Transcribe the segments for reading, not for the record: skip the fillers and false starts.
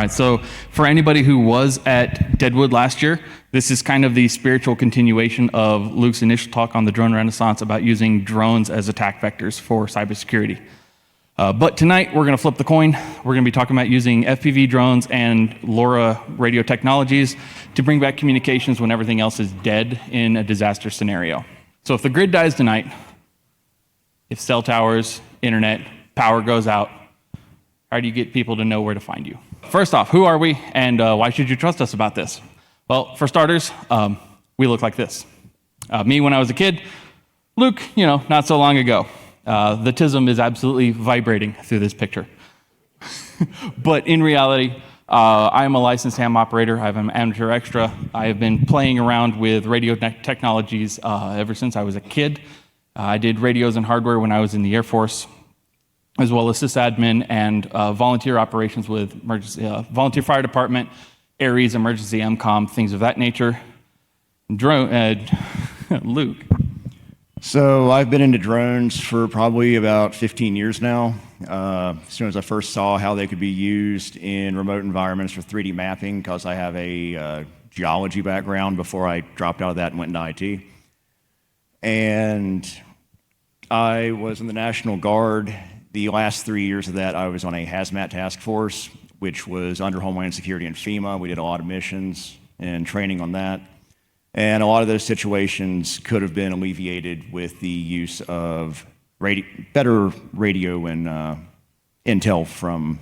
right, so for anybody who was at Deadwood last year, this is kind of the spiritual continuation of Luke's initial talk on the drone renaissance about using drones as attack vectors for cybersecurity. But tonight, we're going to flip the coin. We're going to be talking about using FPV drones and LoRa radio technologies to bring back communications when everything else is dead in a disaster scenario. So if the grid dies tonight, if cell towers, internet, power goes out, how do you get people to know where to find you? First off, who are we, and why should you trust us about this? Well, for starters, we look like this. Me when I was a kid, Luke, not so long ago. The TISM is absolutely vibrating through this picture. But in reality, I am a licensed ham operator. I have an amateur extra. I have been playing around with radio technologies ever since I was a kid. I did radios and hardware when I was in the Air Force, as well as sysadmin and volunteer operations with volunteer fire department, ARES, emergency MCOM, things of that nature. Luke. So I've been into drones for probably about 15 years now. As soon as I first saw how they could be used in remote environments for 3D mapping, because I have a geology background before I dropped out of that and went into IT. And I was in the National Guard. The last 3 years of that, I was on a hazmat task force, which was under Homeland Security and FEMA. We did a lot of missions and training on that. And a lot of those situations could have been alleviated with the use of better radio and intel from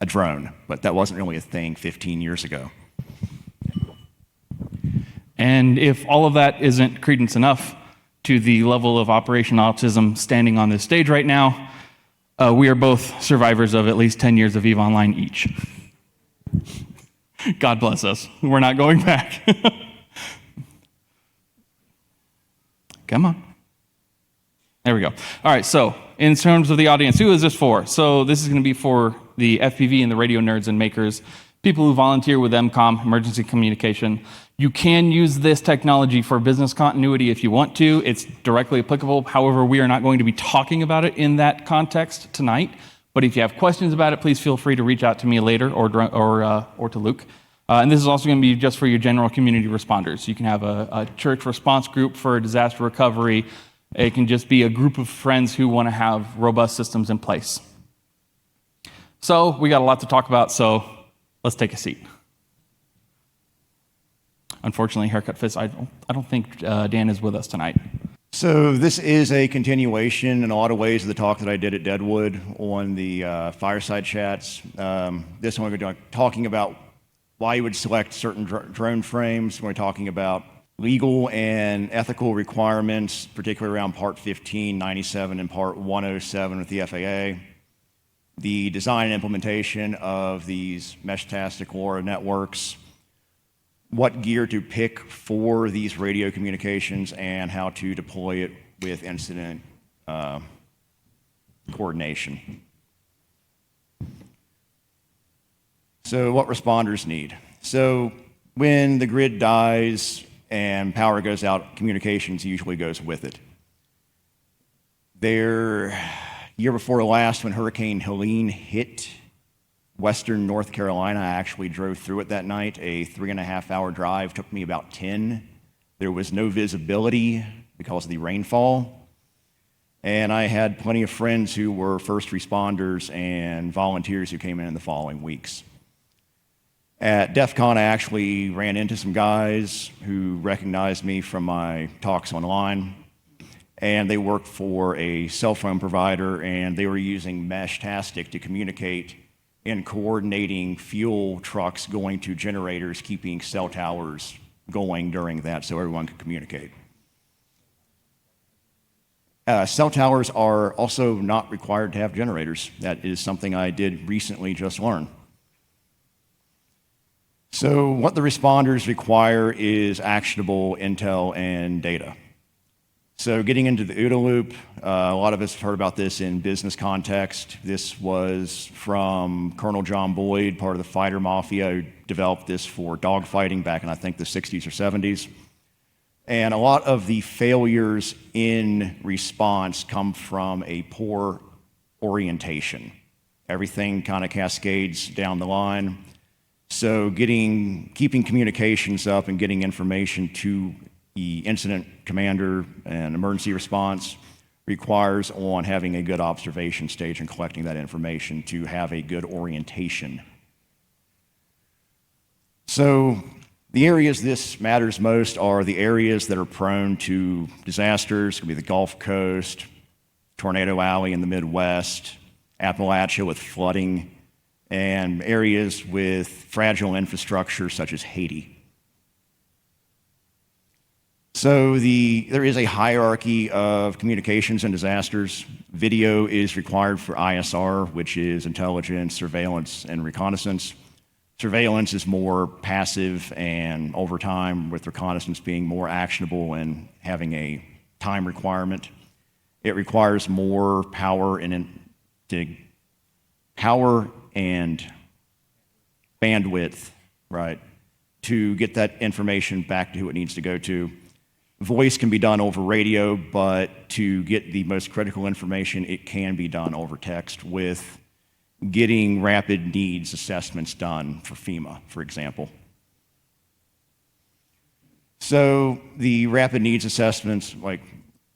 a drone. But that wasn't really a thing 15 years ago. And if all of that isn't credence enough to the level of Operation Autism standing on this stage right now, we are both survivors of at least 10 years of EVE Online each. God bless us. We're not going back. Come on. There we go. All right, so in terms of the audience, who is this for? So this is going to be for the FPV and the radio nerds and makers, people who volunteer with MCOM, emergency communication. You can use this technology for business continuity if you want to. It's directly applicable. However, we are not going to be talking about it in that context tonight. But if you have questions about it, please feel free to reach out to me later or to Luke. And this is also going to be just for your general community responders. You can have a church response group for disaster recovery. It can just be a group of friends who want to have robust systems in place. So we got a lot to talk about, so let's take a seat. Unfortunately, haircut fits. I don't think Dan is with us tonight. So this is a continuation in a lot of ways of the talk that I did at Deadwood on the fireside chats. This one we're talking about why you would select certain drone frames. We're talking about legal and ethical requirements, particularly around Part 1597 and Part 107 with the FAA. The design and implementation of these Meshtastic LoRa networks, what gear to pick for these radio communications, and how to deploy it with incident coordination. So what responders need. So when the grid dies and power goes out, communications usually goes with it. Year before last, when Hurricane Helene hit Western North Carolina, I actually drove through it that night. A 3.5-hour drive took me about 10. There was no visibility because of the rainfall. And I had plenty of friends who were first responders and volunteers who came in the following weeks. At DEF CON, I actually ran into some guys who recognized me from my talks online. And they worked for a cell phone provider, and they were using Meshtastic to communicate in coordinating fuel trucks going to generators, keeping cell towers going during that so everyone could communicate. Cell towers are also not required to have generators. That is something I did recently just learn. So what the responders require is actionable intel and data. So getting into the OODA loop, a lot of us have heard about this in business context. This was from Colonel John Boyd, part of the fighter mafia, who developed this for dogfighting back in, I think, the 60s or 70s. And a lot of the failures in response come from a poor orientation. everything kind of cascades down the line. So keeping communications up and getting information to the incident commander and emergency response requires on having a good observation stage and collecting that information to have a good orientation. So the areas this matters most are the areas that are prone to disasters. It could be the Gulf Coast, Tornado Alley in the Midwest, Appalachia with flooding, and areas with fragile infrastructure such as Haiti. So there is a hierarchy of communications and disasters. Video is required for ISR, which is intelligence, surveillance, and reconnaissance. Surveillance is more passive and over time, with reconnaissance being more actionable and having a time requirement. It requires more power and bandwidth, right, to get that information back to who it needs to go to. Voice can be done over radio, but to get the most critical information, it can be done over text with getting rapid needs assessments done for FEMA, for example. So the rapid needs assessments, like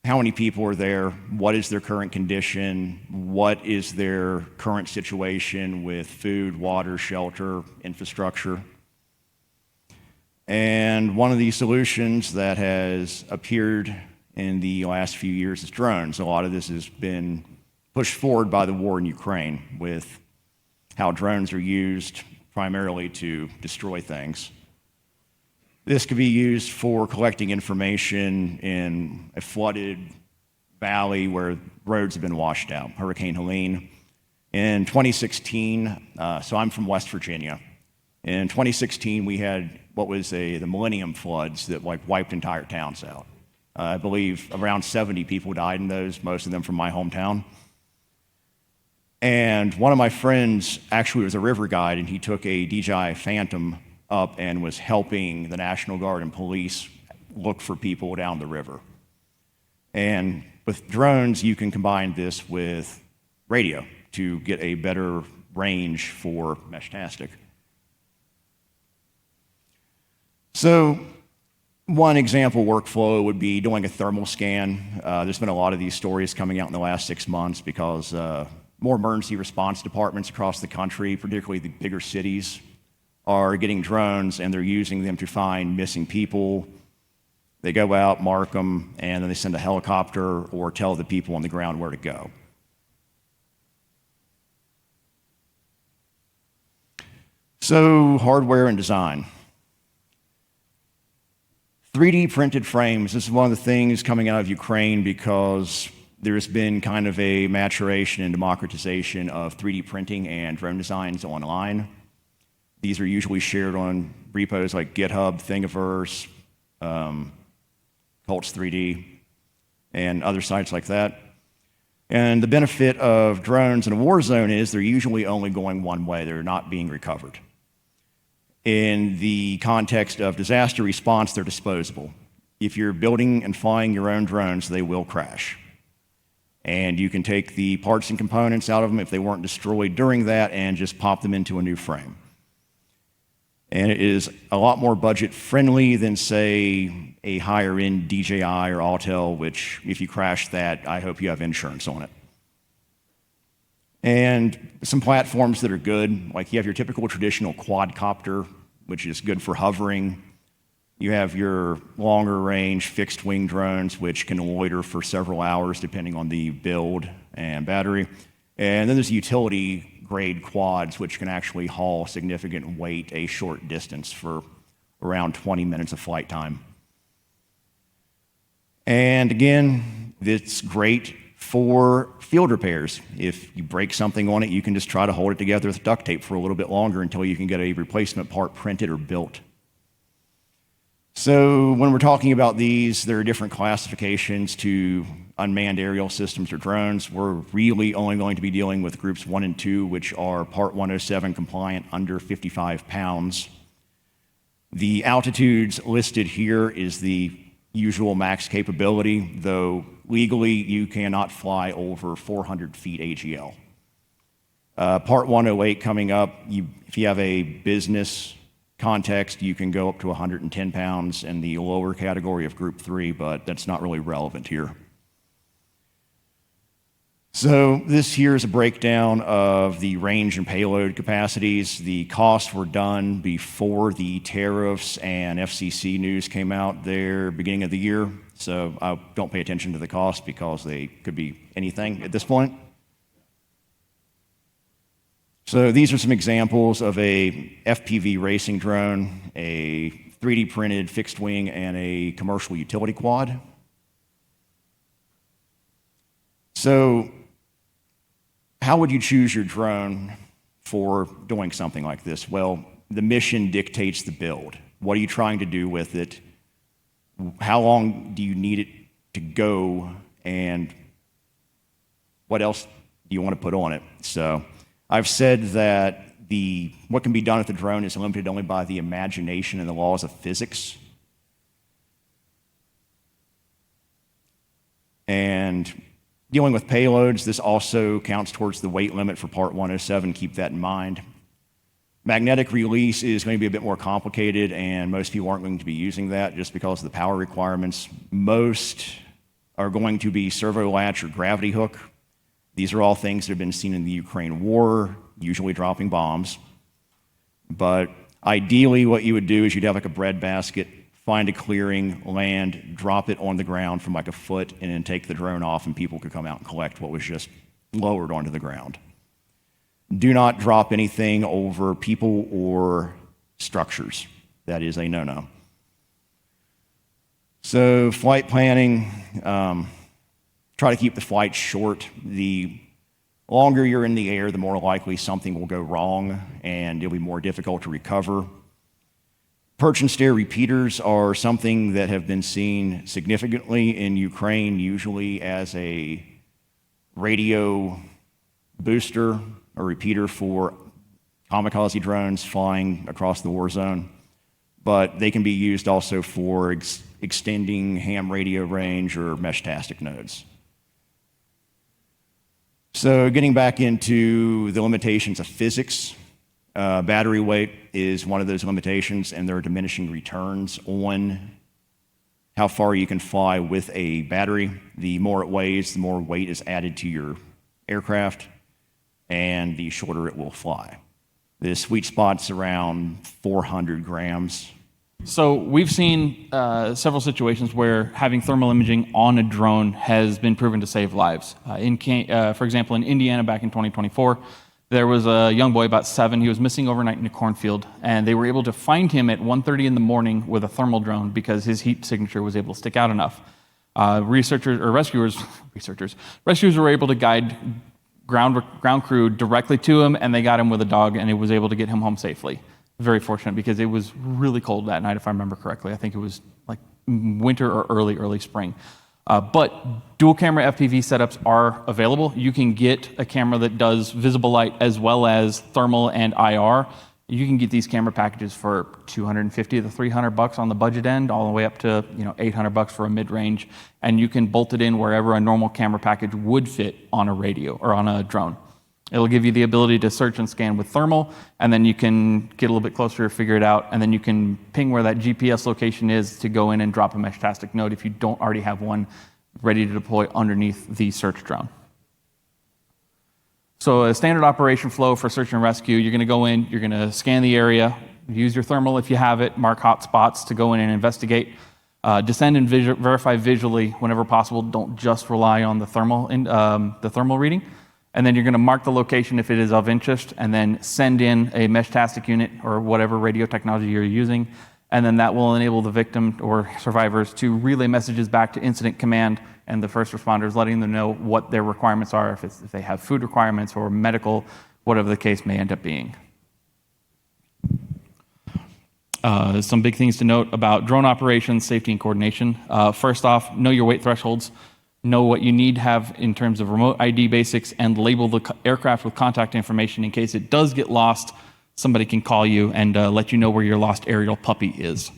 how many people are there, what is their current condition, what is their current situation with food, water, shelter, infrastructure. And one of the solutions that has appeared in the last few years is drones. A lot of this has been pushed forward by the war in Ukraine with how drones are used primarily to destroy things. This could be used for collecting information in a flooded valley where roads have been washed out, Hurricane Helene. In 2016, so I'm from West Virginia. In 2016, we had what was the millennium floods that wiped entire towns out. I believe around 70 people died in those, most of them from my hometown. And one of my friends actually was a river guide, and he took a DJI Phantom up and was helping the National Guard and police look for people down the river. And with drones, you can combine this with radio to get a better range for Meshtastic. So one example workflow would be doing a thermal scan. There's been a lot of these stories coming out in the last 6 months because more emergency response departments across the country, particularly the bigger cities, are getting drones and they're using them to find missing people. They go out, mark them, and then they send a helicopter or tell the people on the ground where to go. So hardware and design. 3D printed frames. This is one of the things coming out of Ukraine because there's been kind of a maturation and democratization of 3D printing and drone designs online. These are usually shared on repos like GitHub, Thingiverse, Cults 3D, and other sites like that. And the benefit of drones in a war zone is they're usually only going one way. They're not being recovered. In the context of disaster response, they're disposable. If you're building and flying your own drones, they will crash. And you can take the parts and components out of them if they weren't destroyed during that and just pop them into a new frame. And it is a lot more budget friendly than, say, a higher end DJI or Autel, which if you crash that, I hope you have insurance on it. And some platforms that are good, like you have your typical traditional quadcopter, which is good for hovering. You have your longer range fixed wing drones, which can loiter for several hours depending on the build and battery. And then there's utility grade quads, which can actually haul significant weight a short distance for around 20 minutes of flight time. And again, it's great for field repairs. If you break something on it, you can just try to hold it together with duct tape for a little bit longer until you can get a replacement part printed or built. So when we're talking about these, there are different classifications to unmanned aerial systems or drones. We're really only going to be dealing with groups 1 and 2, which are Part 107 compliant, under 55 pounds. The altitudes listed here is the usual max capability, though legally you cannot fly over 400 feet AGL. Part 108 coming up, if you have a business context, you can go up to 110 pounds in the lower category of Group 3, but that's not really relevant here. So this here is a breakdown of the range and payload capacities. The costs were done before the tariffs and FCC news came out there beginning of the year. So I don't pay attention to the cost because they could be anything at this point. So these are some examples of a FPV racing drone, a 3D printed fixed wing, and a commercial utility quad. So how would you choose your drone for doing something like this? Well, the mission dictates the build. What are you trying to do with it? How long do you need it to go? And what else do you want to put on it? So I've said that what can be done with the drone is limited only by the imagination and the laws of physics. And dealing with payloads, this also counts towards the weight limit for Part 107. Keep that in mind. Magnetic release is going to be a bit more complicated, and most people aren't going to be using that just because of the power requirements. Most are going to be servo latch or gravity hook. These are all things that have been seen in the Ukraine war, usually dropping bombs. But ideally, what you would do is you'd have like a breadbasket, find a clearing, land, drop it on the ground from like a foot, and then take the drone off, and people could come out and collect what was just lowered onto the ground. Do not drop anything over people or structures. That is a no-no. So flight planning, try to keep the flight short. The longer you're in the air, the more likely something will go wrong, and it'll be more difficult to recover. Perch and stare repeaters are something that have been seen significantly in Ukraine, usually as a radio booster or repeater for kamikaze drones flying across the war zone. But they can be used also for extending ham radio range or Meshtastic nodes. So getting back into the limitations of physics, battery weight is one of those limitations, and there are diminishing returns on how far you can fly with a battery. The more it weighs, the more weight is added to your aircraft, and the shorter it will fly. The sweet spot's around 400 grams. So we've seen several situations where having thermal imaging on a drone has been proven to save lives. For example, in Indiana back in 2024, there was a young boy, about 7. He was missing overnight in a cornfield, and they were able to find him at 1:30 in the morning with a thermal drone because his heat signature was able to stick out enough. Rescuers were able to guide ground crew directly to him, and they got him with a dog, and it was able to get him home safely. Very fortunate because it was really cold that night, if I remember correctly. I think it was like winter or early spring. But dual camera FPV setups are available. You can get a camera that does visible light as well as thermal and IR. You can get these camera packages for $250 to $300 on the budget end, all the way up to $800 for a mid-range, and you can bolt it in wherever a normal camera package would fit on a radio or on a drone. It'll give you the ability to search and scan with thermal, and then you can get a little bit closer, figure it out, and then you can ping where that GPS location is to go in and drop a Meshtastic node if you don't already have one ready to deploy underneath the search drone. So a standard operation flow for search and rescue, you're going to go in, you're going to scan the area, use your thermal if you have it, mark hot spots to go in and investigate, descend and verify visually whenever possible. Don't just rely on the thermal reading. And then you're going to mark the location if it is of interest, and then send in a Meshtastic unit or whatever radio technology you're using, and then that will enable the victim or survivors to relay messages back to incident command and the first responders, letting them know what their requirements are, if they have food requirements or medical, whatever the case may end up being. Some big things to note about drone operations, safety, and coordination. First off, know your weight thresholds. Know what you need to have in terms of remote ID basics, and label the aircraft with contact information in case it does get lost. Somebody can call you and let you know where your lost aerial puppy is.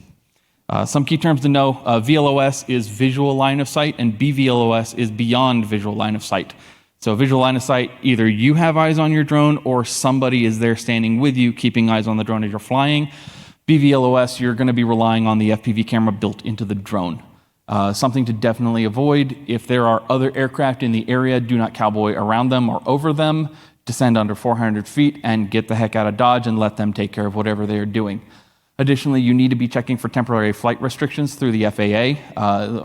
Some key terms to know, VLOS is visual line of sight, and BVLOS is beyond visual line of sight. So visual line of sight, either you have eyes on your drone or somebody is there standing with you, keeping eyes on the drone as you're flying. BVLOS, you're going to be relying on the FPV camera built into the drone. Something to definitely avoid. If there are other aircraft in the area, do not cowboy around them or over them. Descend under 400 feet and get the heck out of Dodge and let them take care of whatever they are doing. Additionally, you need to be checking for temporary flight restrictions through the FAA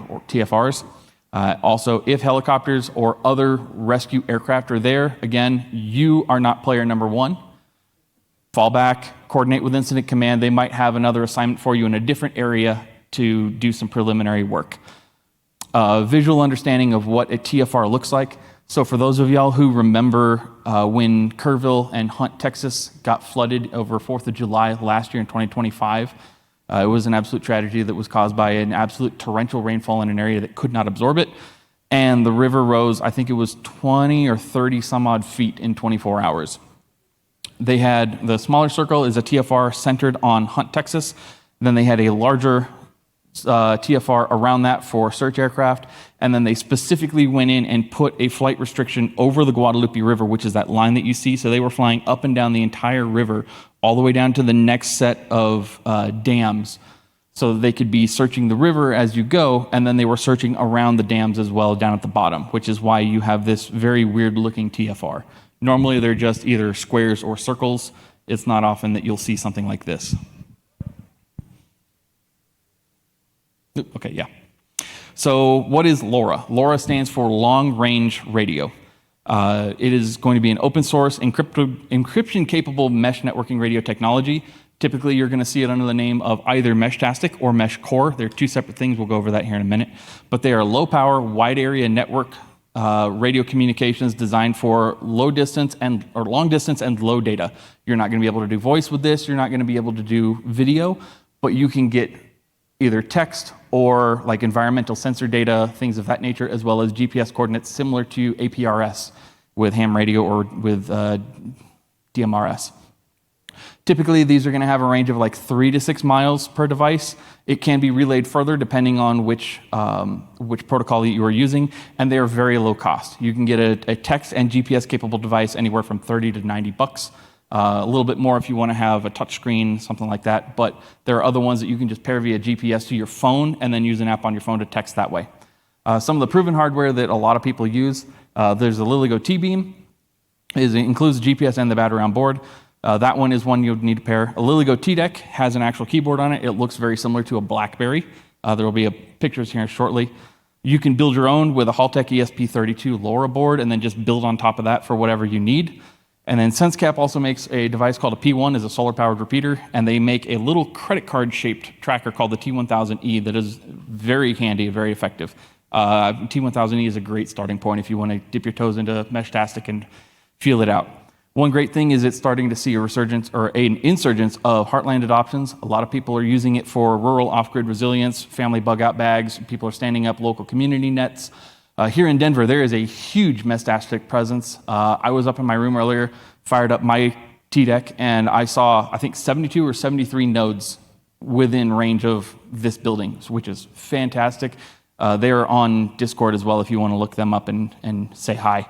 or TFRs. Also, if helicopters or other rescue aircraft are there, again, you are not player number one. Fall back, coordinate with incident command. They might have another assignment for you in a different area to do some preliminary work. Visual understanding of what a TFR looks like. So for those of y'all who remember when Kerrville and Hunt, Texas got flooded over 4th of July last year in 2025, it was an absolute tragedy that was caused by an absolute torrential rainfall in an area that could not absorb it. And the river rose, I think it was 20 or 30 some odd feet in 24 hours. They had, the smaller circle is a TFR centered on Hunt, Texas. Then they had a larger TFR around that for search aircraft, and then they specifically went in and put a flight restriction over the Guadalupe River, which is that line that you see. So they were flying up and down the entire river, all the way down to the next set of dams, so that they could be searching the river as you go, and then they were searching around the dams as well down at the bottom, which is why you have this very weird-looking TFR. Normally, they're just either squares or circles. It's not often that you'll see something like this. Okay, yeah. So what is LoRa? LoRa stands for Long Range Radio. It is going to be an open source, encryption-capable mesh networking radio technology. Typically, you're going to see it under the name of either Meshtastic or Mesh Core. They're two separate things. We'll go over that here in a minute. But they are low-power, wide-area network radio communications designed for long distance and low data. You're not going to be able to do voice with this. You're not going to be able to do video, but you can get either text or like environmental sensor data, things of that nature, as well as GPS coordinates similar to APRS with ham radio or with DMRS. Typically, these are going to have a range of like 3 to 6 miles per device. It can be relayed further depending on which protocol you are using, and they are very low cost. You can get a text and GPS capable device anywhere from 30 to 90 bucks. A little bit more if you want to have a touch screen, something like that. But there are other ones that you can just pair via GPS to your phone and then use an app on your phone to text that way. Some of the proven hardware that a lot of people use, there's the LilyGo T-Beam. It includes GPS and the battery on board. That one is one you'll need to pair. A LilyGo T-Deck has an actual keyboard on it. It looks very similar to a BlackBerry. There will be pictures here shortly. You can build your own with a Haltech ESP32 LoRa board and then just build on top of that for whatever you need. And then SenseCap also makes a device called a P1, is a solar-powered repeater, and they make a little credit card-shaped tracker called the T1000E that is very handy, very effective. T1000E is a great starting point if you want to dip your toes into Meshtastic and feel it out. One great thing is it's starting to see a resurgence or an insurgence of Heartland adoptions. A lot of people are using it for rural off-grid resilience, family bug-out bags. People are standing up local community nets. Here in Denver, there is a huge Meshtastic presence. I was up in my room earlier, fired up my T-Deck, and I saw, I think, 72 or 73 nodes within range of this building, which is fantastic. They are on Discord as well if you want to look them up and say hi.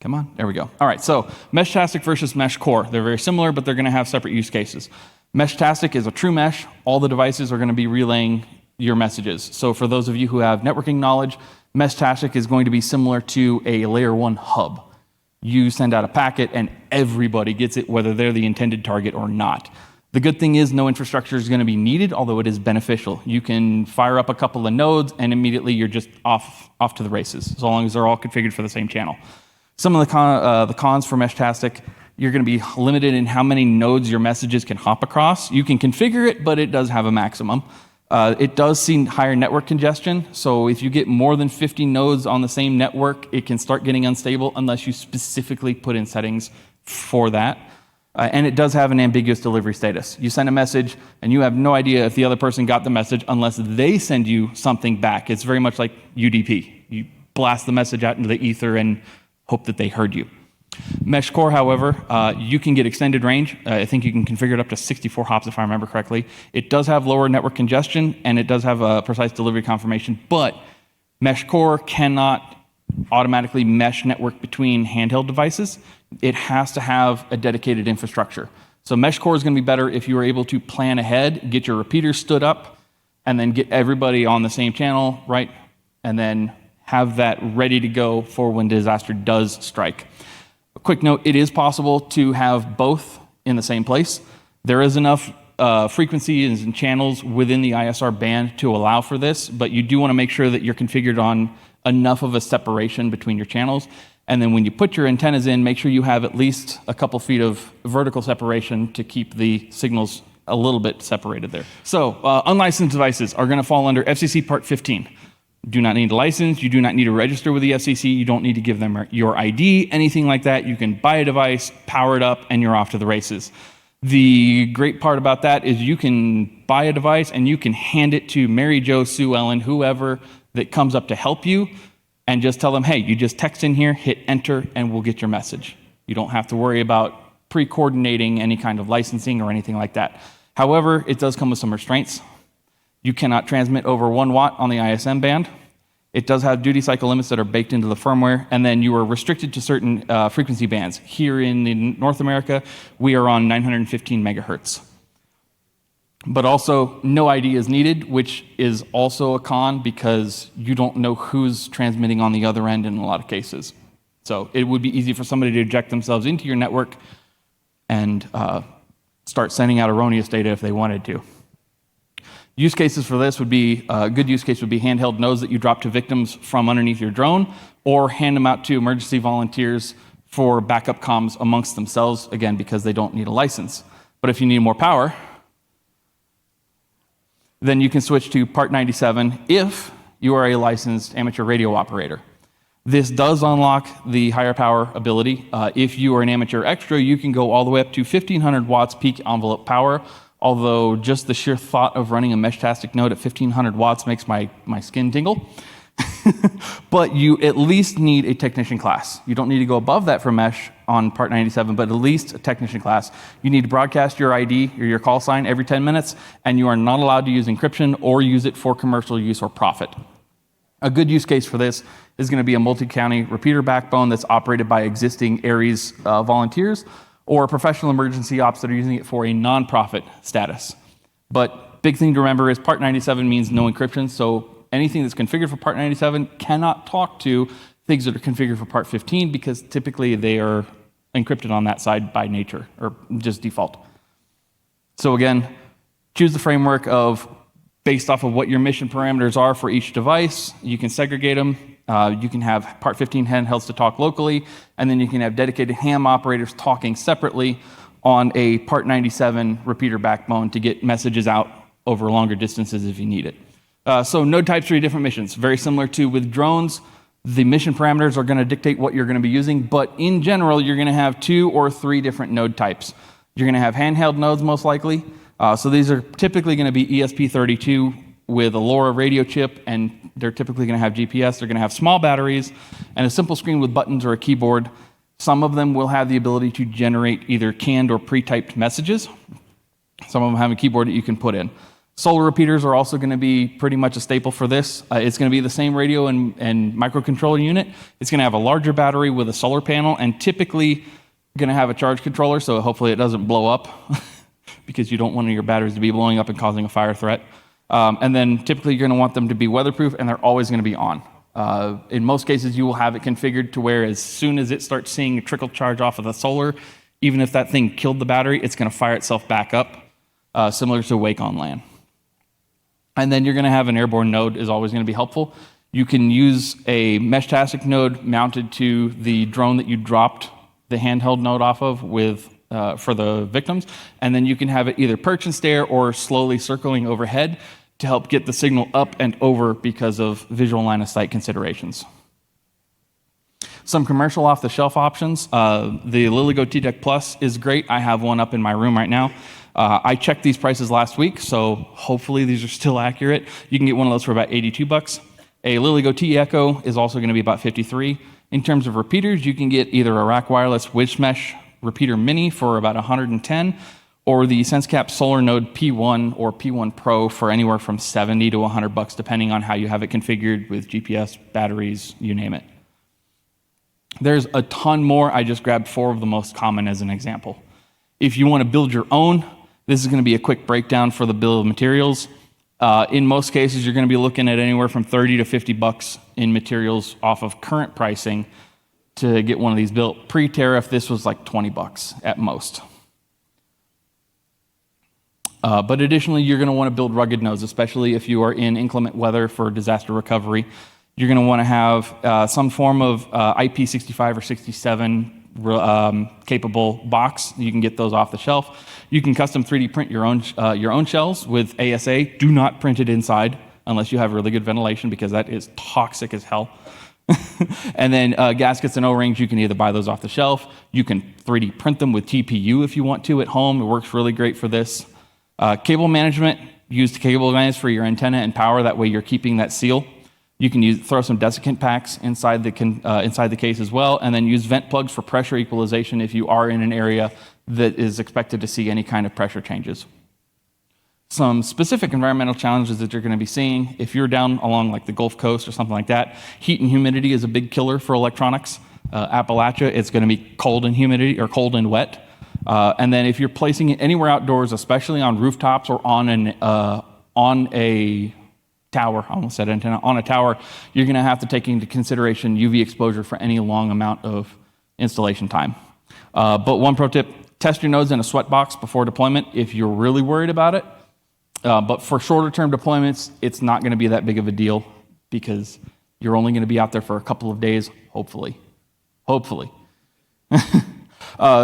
Come on, there we go. All right, so Meshtastic versus Mesh Core. They're very similar, but they're going to have separate use cases. Meshtastic is a true mesh. All the devices are going to be relaying your messages. So for those of you who have networking knowledge, Meshtastic is going to be similar to a layer 1 hub. You send out a packet and everybody gets it, whether they're the intended target or not. The good thing is no infrastructure is going to be needed, although it is beneficial. You can fire up a couple of nodes and immediately you're just off to the races, so long as they're all configured for the same channel. Some of the cons for Meshtastic, you're going to be limited in how many nodes your messages can hop across. You can configure it, but it does have a maximum. It does see higher network congestion, so if you get more than 50 nodes on the same network, it can start getting unstable unless you specifically put in settings for that. And it does have an ambiguous delivery status. You send a message, and you have no idea if the other person got the message unless they send you something back. It's very much like UDP. You blast the message out into the ether and hope that they heard you. Mesh Core, however, you can get extended range. I think you can configure it up to 64 hops if I remember correctly. It does have lower network congestion and it does have a precise delivery confirmation, but Mesh Core cannot automatically mesh network between handheld devices, it has to have a dedicated infrastructure. So mesh core is going to be better if you are able to plan ahead, get your repeaters stood up, and then get everybody on the same channel, right? And then have that ready to go for when disaster does strike. A quick note, it is possible to have both in the same place. There is enough frequencies and channels within the ISR band to allow for this, but you do want to make sure that you're configured on enough of a separation between your channels. And then when you put your antennas in, make sure you have at least a couple feet of vertical separation to keep the signals a little bit separated there. So unlicensed devices are going to fall under FCC Part 15. Do not need a license. You do not need to register with the FCC. You don't need to give them your ID, anything like that. You can buy a device, power it up, and you're off to the races. The great part about that is you can buy a device and you can hand it to Mary Jo, Sue Ellen, whoever that comes up to help you, and just tell them, hey, you just text in here, hit enter, and we'll get your message. You don't have to worry about pre-coordinating any kind of licensing or anything like that. However, it does come with some restraints. You cannot transmit over 1 watt on the ISM band. It does have duty cycle limits that are baked into the firmware, and then you are restricted to certain frequency bands. Here in North America, we are on 915 megahertz. But also, no ID is needed, which is also a con because you don't know who's transmitting on the other end in a lot of cases. So it would be easy for somebody to eject themselves into your network and start sending out erroneous data if they wanted to. Use cases for this would be, a good use case would be handheld nodes that you drop to victims from underneath your drone, or hand them out to emergency volunteers for backup comms amongst themselves, again, because they don't need a license. But if you need more power, then you can switch to Part 97 if you are a licensed amateur radio operator. This does unlock the higher power ability. If you are an amateur extra, you can go all the way up to 1500 watts peak envelope power, although just the sheer thought of running a Meshtastic node at 1500 watts makes my skin tingle. But you at least need a technician class. You don't need to go above that for mesh on Part 97, but at least a technician class. You need to broadcast your ID or your call sign every 10 minutes, and you are not allowed to use encryption or use it for commercial use or profit. A good use case for this is going to be a multi-county repeater backbone that's operated by existing ARES volunteers, or professional emergency ops that are using it for a nonprofit status. But big thing to remember is Part 97 means no encryption, so anything that's configured for Part 97 cannot talk to things that are configured for Part 15 because typically they are encrypted on that side by nature, or just default. So again, choose the framework of based off of what your mission parameters are for each device. You can segregate them. You can have Part 15 handhelds to talk locally, and then you can have dedicated ham operators talking separately on a Part 97 repeater backbone to get messages out over longer distances if you need it. So node types for your different missions. Very similar to with drones, the mission parameters are going to dictate what you're going to be using, but in general, you're going to have 2 or 3 different node types. You're going to have handheld nodes most likely. So these are typically going to be ESP32 with a LoRa radio chip, and they're typically going to have GPS. They're going to have small batteries and a simple screen with buttons or a keyboard. Some of them will have the ability to generate either canned or pre-typed messages. Some of them have a keyboard that you can put in. Solar repeaters are also going to be pretty much a staple for this. It's going to be the same radio and microcontroller unit. It's going to have a larger battery with a solar panel, and typically going to have a charge controller, so hopefully it doesn't blow up because you don't want your batteries to be blowing up and causing a fire threat. And then typically you're going to want them to be weatherproof, and they're always going to be on. In most cases, you will have it configured to where as soon as it starts seeing a trickle charge off of the solar, even if that thing killed the battery, it's going to fire itself back up, similar to Wake on LAN. And then you're going to have an airborne node is always going to be helpful. You can use a Meshtastic node mounted to the drone that you dropped the handheld node off of with for the victims, and then you can have it either perch and stare or slowly circling overhead to help get the signal up and over because of visual line of sight considerations. Some commercial off-the-shelf options. The LilyGo TDEC Plus is great. I have one up in my room right now. I checked these prices last week, so hopefully these are still accurate. You can get one of those for about $82. A LilyGo T-Echo is also going to be about $53. In terms of repeaters, you can get either a rack wireless Wish Mesh repeater mini for about $110, or the SenseCap Solar Node P1 or P1 Pro for anywhere from $70 to $100, depending on how you have it configured with GPS, batteries, you name it. There's a ton more. I just grabbed 4 of the most common as an example. If you want to build your own, this is going to be a quick breakdown for the bill of materials. In most cases, you're going to be looking at anywhere from 30 to 50 bucks in materials off of current pricing to get one of these built. Pre-tariff, this was like 20 bucks at most. But additionally, you're going to want to build rugged nodes, especially if you are in inclement weather for disaster recovery. You're going to want to have some form of IP65 or 67 capable box. You can get those off the shelf. You can custom 3D print your own shells with ASA. Do not print it inside unless you have really good ventilation, because that is toxic as hell. And then gaskets and O-rings, you can either buy those off the shelf. You can 3D print them with TPU if you want to at home. It works really great for this. Cable management, use cable lines for your antenna and power. That way you're keeping that seal. You can throw some desiccant packs inside the case as well, and then use vent plugs for pressure equalization if you are in an area that is expected to see any kind of pressure changes. Some specific environmental challenges that you're going to be seeing, if you're down along like the Gulf Coast or something like that, heat and humidity is a big killer for electronics. Appalachia, it's going to be cold and humidity or cold and wet. And then if you're placing it anywhere outdoors, especially on rooftops or on a tower, I almost said antenna, on a tower, you're going to have to take into consideration UV exposure for any long amount of installation time. But one pro tip, test your nodes in a sweat box before deployment if you're really worried about it. But for shorter term deployments, it's not going to be that big of a deal because you're only going to be out there for a couple of days, hopefully.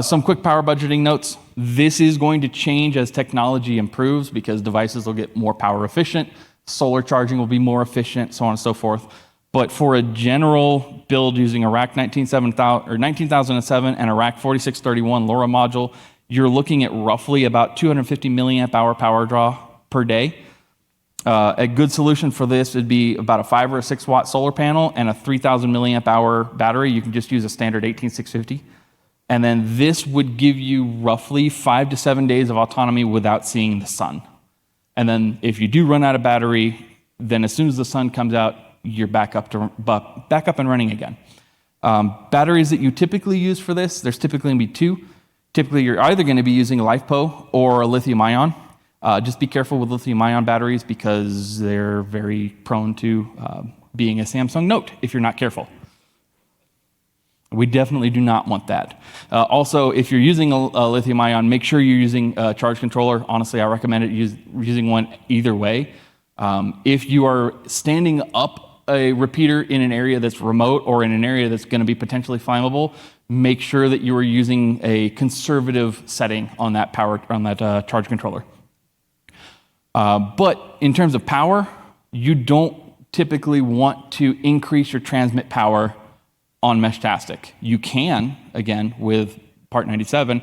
Some quick power budgeting notes. This is going to change as technology improves because devices will get more power efficient, solar charging will be more efficient, so on and so forth. But for a general build using a RAC 19007 and a RAC 4631 LoRa module, you're looking at roughly about 250 milliamp hour power draw per day. A good solution for this would be about a 5 or a 6 watt solar panel and a 3000 milliamp hour battery. You can just use a standard 18650. And then this would give you roughly 5 to 7 days of autonomy without seeing the sun. And then if you do run out of battery, then as soon as the sun comes out, you're back up and running again. Batteries that you typically use for this, there's typically going to be 2. Typically, you're either going to be using a LiFePO or a lithium ion. Just be careful with lithium ion batteries because they're very prone to being a Samsung Note if you're not careful. We definitely do not want that. Also, if you're using a lithium ion, make sure you're using a charge controller. Honestly, I recommend using one either way. If you are standing up a repeater in an area that's remote or in an area that's going to be potentially flammable, make sure that you are using a conservative setting on that charge controller. But in terms of power, you don't typically want to increase your transmit power on Meshtastic. You can, again, with Part 97,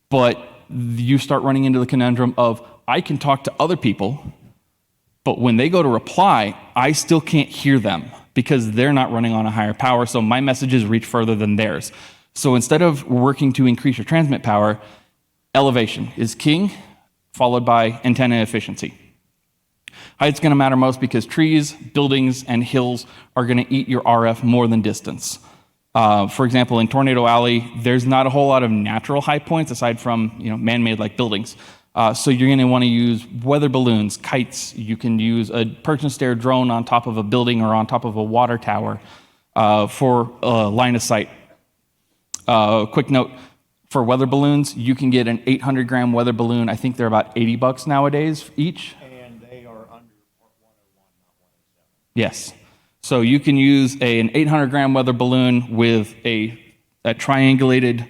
but you start running into the conundrum of, I can talk to other people, but when they go to reply, I still can't hear them because they're not running on a higher power, so my messages reach further than theirs. So instead of working to increase your transmit power, elevation is king, followed by antenna efficiency. Height's going to matter most because trees, buildings, and hills are going to eat your RF more than distance. For example, in Tornado Alley, there's not a whole lot of natural high points aside from man-made like buildings. So you're going to want to use weather balloons, kites. You can use a perch and stare drone on top of a building or on top of a water tower for line of sight. Quick note, for weather balloons, you can get an 800-gram weather balloon. I think they're about $80 nowadays each. And they are under 101, not 107. Yes. So you can use an 800-gram weather balloon with a triangulated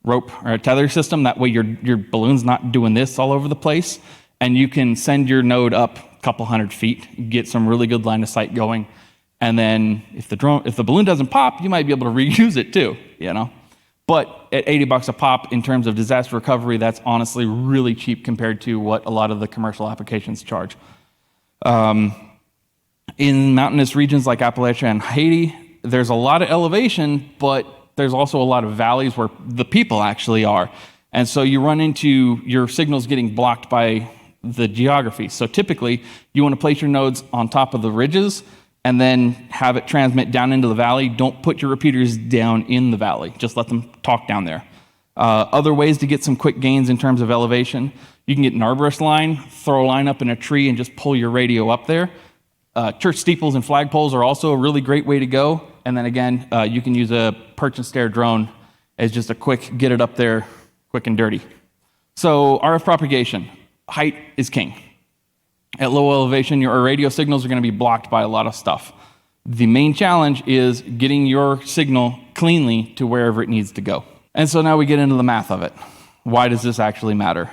rope or a tether system. That way your balloon's not doing this all over the place. And you can send your node up a couple hundred feet, get some really good line of sight going. And then if the balloon doesn't pop, you might be able to reuse it too, But at $80 a pop, in terms of disaster recovery, that's honestly really cheap compared to what a lot of the commercial applications charge. In mountainous regions like Appalachia and Haiti, there's a lot of elevation, but there's also a lot of valleys where the people actually are. And so you run into your signals getting blocked by the geography. So typically, you want to place your nodes on top of the ridges and then have it transmit down into the valley. Don't put your repeaters down in the valley. Just let them talk down there. Other ways to get some quick gains in terms of elevation, you can get an arborist line, throw a line up in a tree, and just pull your radio up there. Church steeples and flagpoles are also a really great way to go. And then again, you can use a perch and stare drone as just a quick get it up there, quick and dirty. So RF propagation, height is king. At low elevation, your radio signals are going to be blocked by a lot of stuff. The main challenge is getting your signal cleanly to wherever it needs to go. And so now we get into the math of it. Why does this actually matter?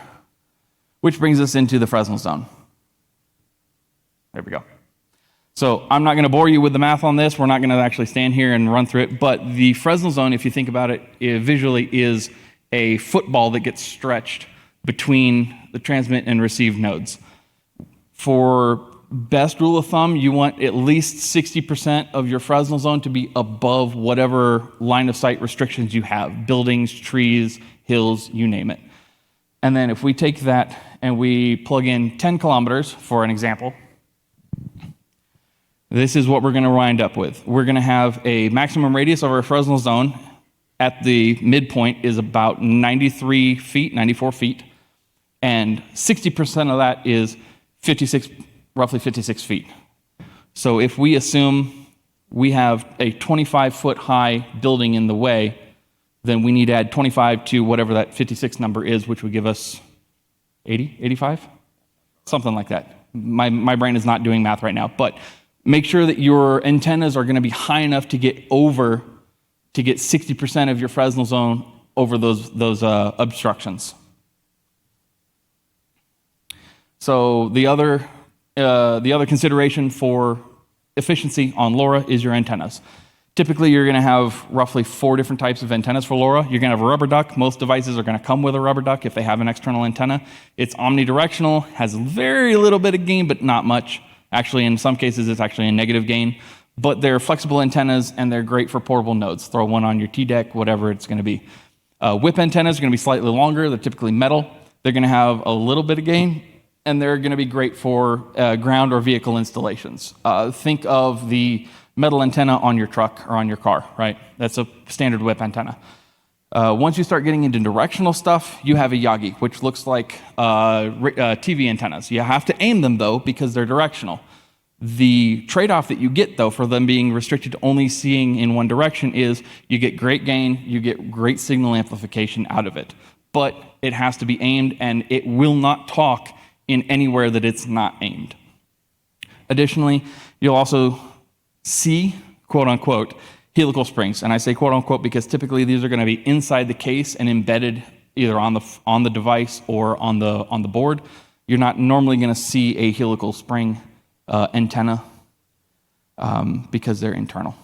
Which brings us into the Fresnel zone. There we go. So I'm not going to bore you with the math on this. We're not going to actually stand here and run through it. But the Fresnel zone, if you think about it, visually is a football that gets stretched between the transmit and receive nodes. For best rule of thumb, you want at least 60% of your Fresnel zone to be above whatever line of sight restrictions you have, buildings, trees, hills, you name it. And then if we take that and we plug in 10 kilometers, for an example, this is what we're going to wind up with. We're going to have a maximum radius of our Fresnel zone at the midpoint is about 93 feet, 94 feet, and 60% of that is roughly 56 feet. So if we assume we have a 25-foot high building in the way, then we need to add 25 to whatever that 56 number is, which would give us 80, 85? Something like that. My brain is not doing math right now, but make sure that your antennas are going to be high enough to get 60% of your Fresnel zone over those obstructions. So the other consideration for efficiency on LoRa is your antennas. Typically, you're going to have roughly 4 different types of antennas for LoRa. You're going to have a rubber duck. Most devices are going to come with a rubber duck if they have an external antenna. It's omnidirectional, has very little bit of gain, but not much. Actually, in some cases, it's actually a negative gain. But they're flexible antennas, and they're great for portable nodes. Throw one on your T-deck, whatever it's going to be. Whip antennas are going to be slightly longer. They're typically metal. They're going to have a little bit of gain, and they're going to be great for ground or vehicle installations. Think of the metal antenna on your truck or on your car, right? That's a standard whip antenna. Once you start getting into directional stuff, you have a Yagi, which looks like TV antennas. You have to aim them, though, because they're directional. The trade-off that you get, though, for them being restricted to only seeing in one direction is you get great gain, you get great signal amplification out of it. But it has to be aimed, and it will not talk in anywhere that it's not aimed. Additionally, you'll also see, quote-unquote, helical springs. And I say quote-unquote because typically these are going to be inside the case and embedded either on the device or on the board. You're not normally going to see a helical spring antenna because they're internal.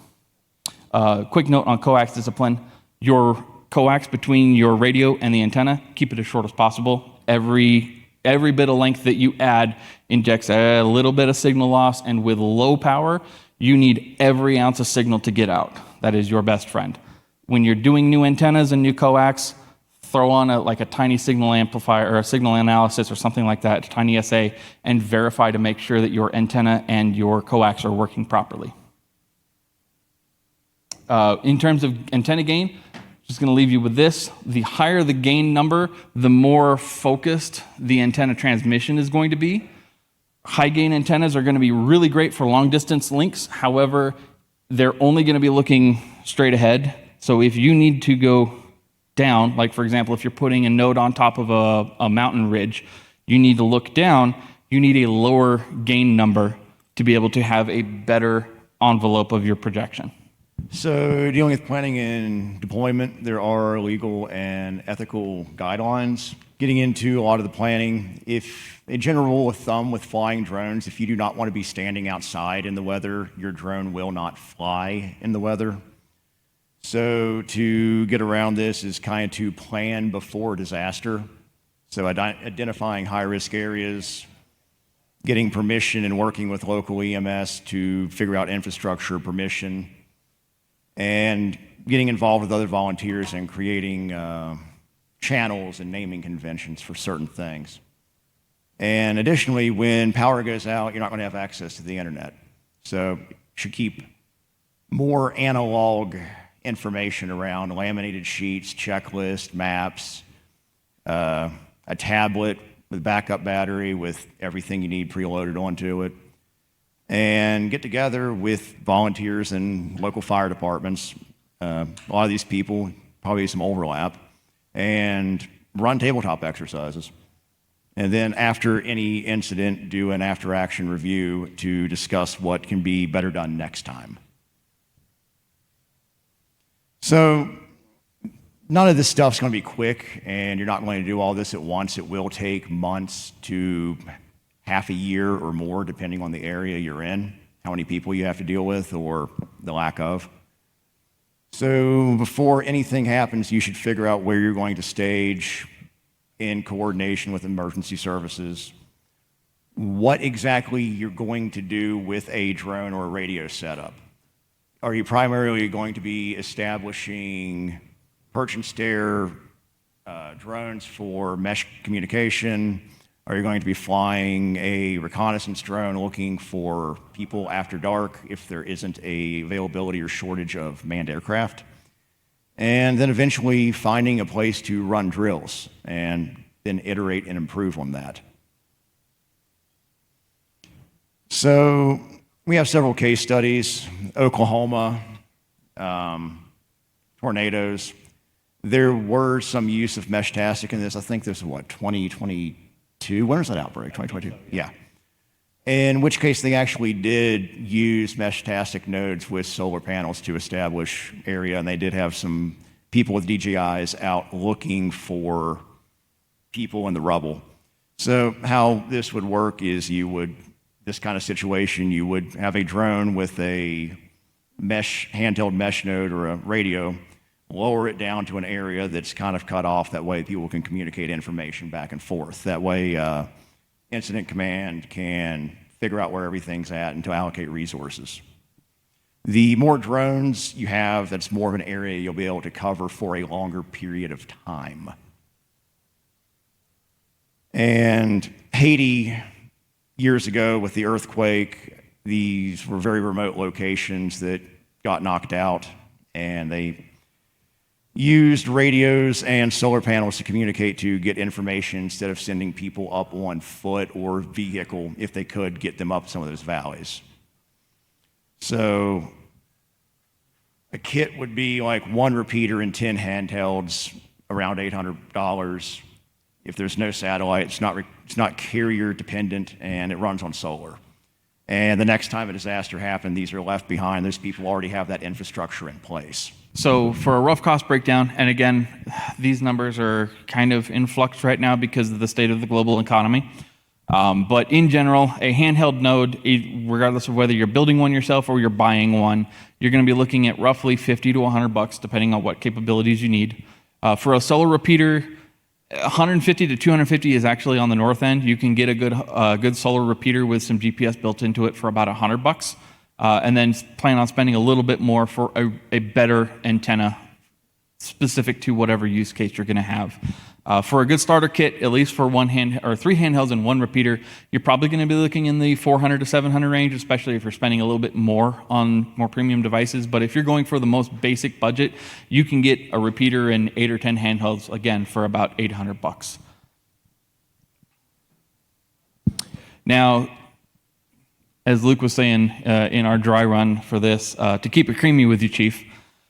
Quick note on coax discipline. Your coax between your radio and the antenna, keep it as short as possible. Every bit of length that you add injects a little bit of signal loss, and with low power, you need every ounce of signal to get out. That is your best friend. When you're doing new antennas and new coax, throw on a tiny signal amplifier or a signal analysis or something like that, a tiny SA, and verify to make sure that your antenna and your coax are working properly. In terms of antenna gain, just going to leave you with this. The higher the gain number, the more focused the antenna transmission is going to be. High gain antennas are going to be really great for long distance links. However, they're only going to be looking straight ahead. So if you need to go down, like for example, if you're putting a node on top of a mountain ridge, you need to look down, you need a lower gain number to be able to have a better envelope of your projection. So dealing with planning and deployment, there are legal and ethical guidelines. Getting into a lot of the planning, if a general rule of thumb with flying drones, if you do not want to be standing outside in the weather, your drone will not fly in the weather. So to get around this is kind of to plan before disaster. So identifying high-risk areas, getting permission and working with local EMS to figure out infrastructure permission, and getting involved with other volunteers and creating channels and naming conventions for certain things. And additionally, when power goes out, you're not going to have access to the internet. So should keep more analog information around, laminated sheets, checklists, maps, a tablet with backup battery with everything you need preloaded onto it, and get together with volunteers and local fire departments, a lot of these people, probably some overlap, and run tabletop exercises. And then after any incident, do an after-action review to discuss what can be better done next time. So none of this stuff's going to be quick, and you're not going to do all this at once. It will take months to half a year or more, depending on the area you're in, how many people you have to deal with, or the lack of. So before anything happens, you should figure out where you're going to stage in coordination with emergency services, what exactly you're going to do with a drone or a radio setup. Are you primarily going to be establishing perch and stare drones for mesh communication? Are you going to be flying a reconnaissance drone looking for people after dark if there isn't a availability or shortage of manned aircraft? And then eventually finding a place to run drills and then iterate and improve on that. So we have several case studies. Oklahoma, tornadoes. There were some use of Meshtastic in this. I think this is 2022? When was that outbreak? 2022? Yeah. In which case they actually did use Meshtastic nodes with solar panels to establish area, and they did have some people with DJIs out looking for people in the rubble. So how this would work is this kind of situation, you would have a drone with a handheld mesh node or a radio, lower it down to an area that's kind of cut off. That way people can communicate information back and forth. That way incident command can figure out where everything's at and to allocate resources. The more drones you have, that's more of an area you'll be able to cover for a longer period of time. And Haiti, years ago with the earthquake, these were very remote locations that got knocked out, and they used radios and solar panels to communicate to get information instead of sending people up on foot or vehicle if they could get them up some of those valleys. So a kit would be like one repeater and 10 handhelds, around $800. If there's no satellite, it's not carrier dependent, and it runs on solar. And the next time a disaster happened, these are left behind. Those people already have that infrastructure in place. So for a rough cost breakdown, and again, these numbers are kind of in flux right now because of the state of the global economy. But in general, a handheld node, regardless of whether you're building one yourself or you're buying one, you're going to be looking at roughly $50 to $100, depending on what capabilities you need. For a solar repeater, $150 to $250 is actually on the north end. You can get a good solar repeater with some GPS built into it for about $100, and then plan on spending a little bit more for a better antenna specific to whatever use case you're going to have. For a good starter kit, at least for three handhelds and one repeater, you're probably going to be looking in the $400 to $700 range, especially if you're spending a little bit more on more premium devices. But if you're going for the most basic budget, you can get a repeater and 8 or 10 handhelds, again, for about $800. Now, as Luke was saying in our dry run for this, to keep it creamy with you, Chief,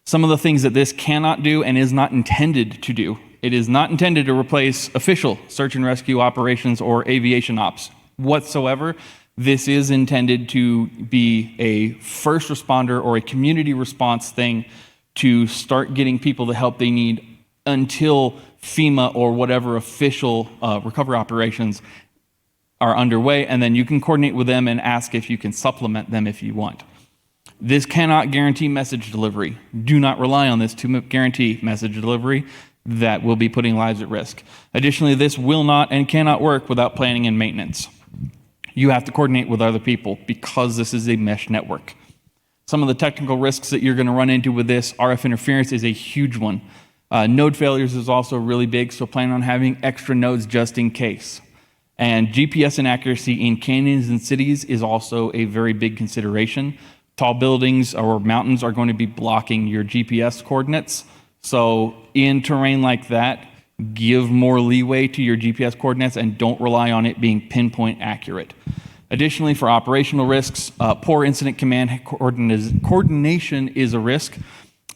some of the things that this cannot do and is not intended to do. It is not intended to replace official search and rescue operations or aviation ops whatsoever. This is intended to be a first responder or a community response thing to start getting people the help they need until FEMA or whatever official recovery operations are underway, and then you can coordinate with them and ask if you can supplement them if you want. This cannot guarantee message delivery. Do not rely on this to guarantee message delivery. That will be putting lives at risk. Additionally, this will not and cannot work without planning and maintenance. You have to coordinate with other people because this is a mesh network. Some of the technical risks that you're going to run into with this, RF interference is a huge one. Node failures is also really big, so plan on having extra nodes just in case. And GPS inaccuracy in canyons and cities is also a very big consideration. Tall buildings or mountains are going to be blocking your GPS coordinates. So in terrain like that, give more leeway to your GPS coordinates and don't rely on it being pinpoint accurate. Additionally, for operational risks, poor incident command coordination is a risk.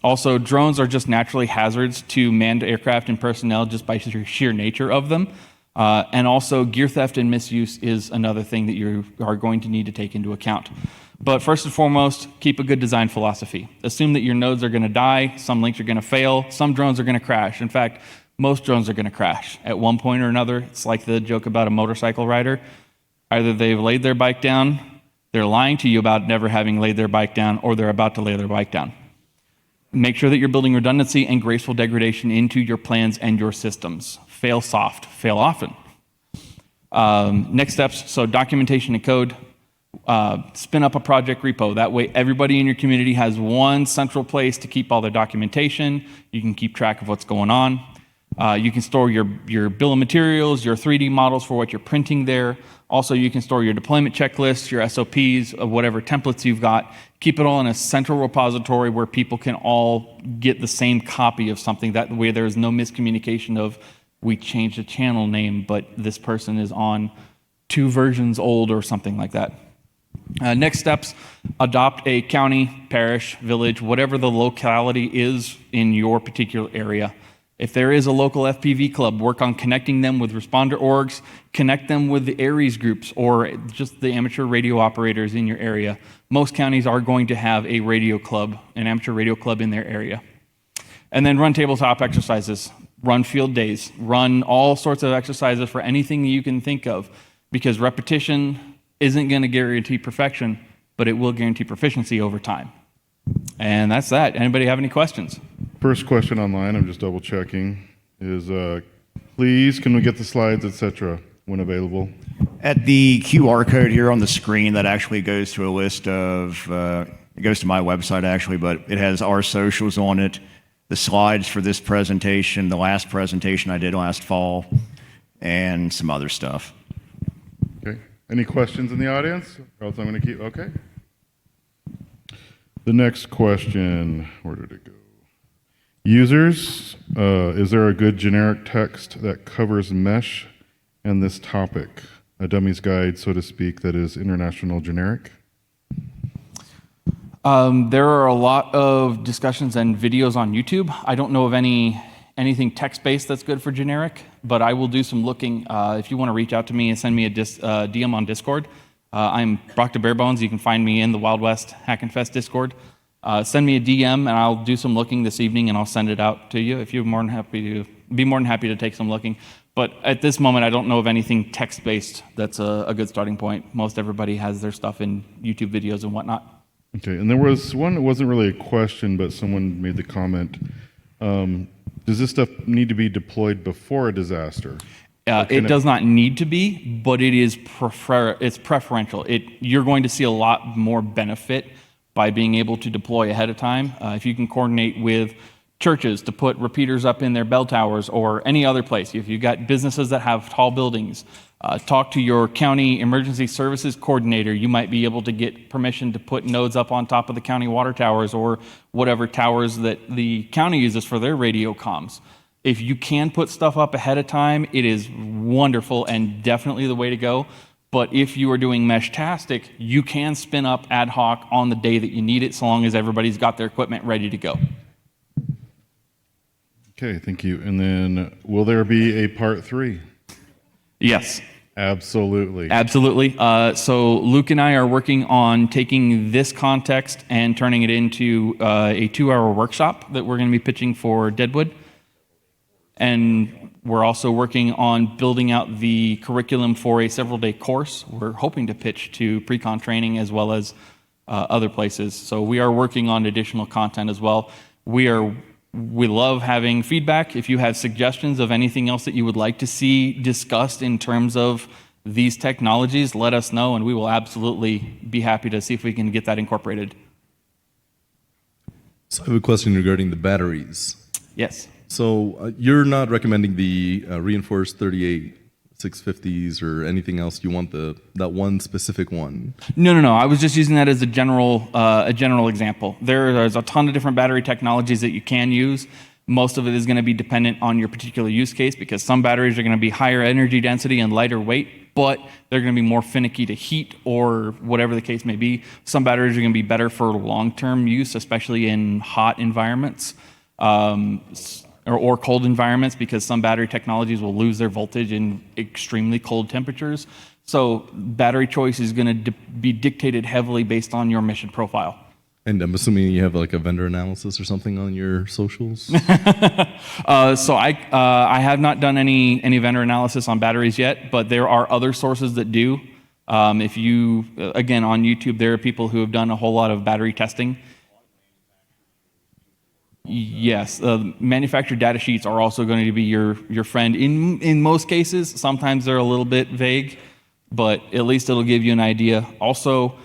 Also, drones are just naturally hazards to manned aircraft and personnel just by sheer nature of them. And also, gear theft and misuse is another thing that you are going to need to take into account. But first and foremost, keep a good design philosophy. Assume that your nodes are going to die, some links are going to fail, some drones are going to crash. In fact, most drones are going to crash at one point or another. It's like the joke about a motorcycle rider. Either they've laid their bike down, they're lying to you about never having laid their bike down, or they're about to lay their bike down. Make sure that you're building redundancy and graceful degradation into your plans and your systems. Fail soft, fail often. Next steps, so documentation and code. Spin up a project repo. That way everybody in your community has one central place to keep all their documentation. You can keep track of what's going on. You can store your bill of materials, your 3D models for what you're printing there. Also, you can store your deployment checklists, your SOPs, of whatever templates you've got. Keep it all in a central repository where people can all get the same copy of something. That way there is no miscommunication of, we changed the channel name, but this person is on 2 versions old or something like that. Next steps, adopt a county, parish, village, whatever the locality is in your particular area. If there is a local FPV club, work on connecting them with responder orgs, connect them with the ARES groups or just the amateur radio operators in your area. Most counties are going to have a radio club, an amateur radio club in their area. And then run tabletop exercises, run field days, run all sorts of exercises for anything you can think of, because repetition isn't going to guarantee perfection, but it will guarantee proficiency over time. And that's that. Anybody have any questions? First question online, I'm just double checking, is please can we get the slides, etc., when available? At the QR code here on the screen, that actually goes to a list of, it goes to my website actually, but it has our socials on it, the slides for this presentation, the last presentation I did last fall, and some other stuff. Okay. Any questions in the audience? Or else I'm going to keep, okay. The next question, where did it go? Users, is there a good generic text that covers mesh and this topic? A dummy's guide, so to speak, that is international generic? There are a lot of discussions and videos on YouTube. I don't know of anything text-based that's good for generic, but I will do some looking. If you want to reach out to me and send me a DM on Discord, I'm Brock to Barebones. You can find me in the Wild West Hackin Fest Discord. Send me a DM and I'll do some looking this evening and I'll send it out to you if you're more than happy to take some looking. But at this moment, I don't know of anything text-based that's a good starting point. Most everybody has their stuff in YouTube videos and whatnot. Okay, and there was one that wasn't really a question, but someone made the comment. Does this stuff need to be deployed before a disaster? It does not need to be, but it is it's preferential. You're going to see a lot more benefit by being able to deploy ahead of time. If you can coordinate with churches to put repeaters up in their bell towers or any other place, if you've got businesses that have tall buildings, talk to your county emergency services coordinator. You might be able to get permission to put nodes up on top of the county water towers or whatever towers that the county uses for their radio comms. If you can put stuff up ahead of time, it is wonderful and definitely the way to go. But if you are doing Meshtastic, you can spin up ad hoc on the day that you need it, so long as everybody's got their equipment ready to go. Okay, thank you. And then, will there be a part 3? Yes. Absolutely. Absolutely. So Luke and I are working on taking this context and turning it into a 2-hour workshop that we're going to be pitching for Deadwood. And we're also working on building out the curriculum for a several-day course. We're hoping to pitch to pre-con training as well as other places. So we are working on additional content as well. We love having feedback. If you have suggestions of anything else that you would like to see discussed in terms of these technologies, let us know, and we will absolutely be happy to see if we can get that incorporated. So I have a question regarding the batteries. Yes. So you're not recommending the reinforced 38 650s or anything else? You want that one specific one? No. I was just using that as a general example. There's a ton of different battery technologies that you can use. Most of it is going to be dependent on your particular use case because some batteries are going to be higher energy density and lighter weight, but they're going to be more finicky to heat or whatever the case may be. Some batteries are going to be better for long-term use, especially in hot environments or cold environments, because some battery technologies will lose their voltage in extremely cold temperatures. So battery choice is going to be dictated heavily based on your mission profile. And I'm assuming you have like a vendor analysis or something on your socials? So I have not done any vendor analysis on batteries yet, but there are other sources that do. If you, again, on YouTube, there are people who have done a whole lot of battery testing. Yes, manufacturer data sheets are also going to be your friend in most cases. Sometimes they're a little bit vague, but at least it'll give you an idea. Also,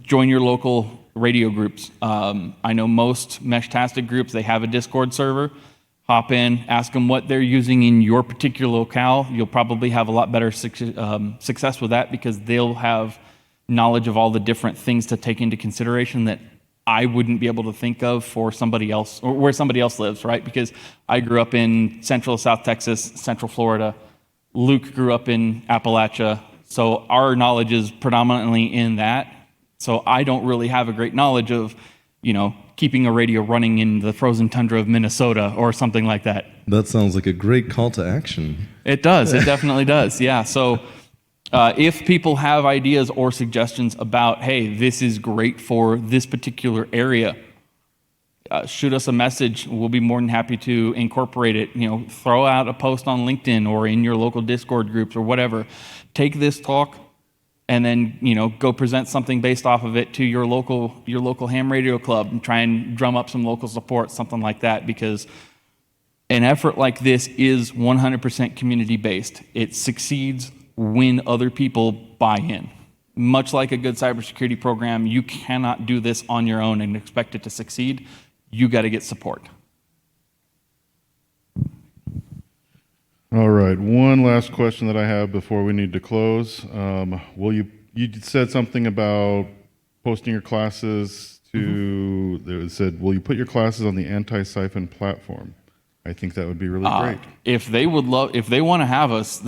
join your local radio groups. I know most Meshtastic groups, they have a Discord server. Hop in, ask them what they're using in your particular locale. You'll probably have a lot better success with that because they'll have knowledge of all the different things to take into consideration that I wouldn't be able to think of for somebody else, or where somebody else lives, right? Because I grew up in Central South Texas, Central Florida. Luke grew up in Appalachia. So our knowledge is predominantly in that. So I don't really have a great knowledge of, keeping a radio running in the frozen tundra of Minnesota or something like that. That sounds like a great call to action. It does. It definitely does. Yeah. So if people have ideas or suggestions about, hey, this is great for this particular area, shoot us a message. We'll be more than happy to incorporate it. Throw out a post on LinkedIn or in your local Discord groups or whatever. Take this talk and then, go present something based off of it to your local ham radio club and try and drum up some local support, something like that, because an effort like this is 100% community-based. It succeeds when other people buy in. Much like a good cybersecurity program, you cannot do this on your own and expect it to succeed. You got to get support. All right, one last question that I have before we need to close. You said something about posting your classes to, it said, will you put your classes on the anti-siphon platform? I think that would be really great. If they want to have us,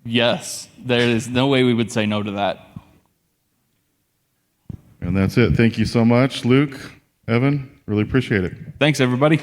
yes, there is no way we would say no to that. And that's it. Thank you so much, Luke, Evan. Really appreciate it. Thanks, everybody.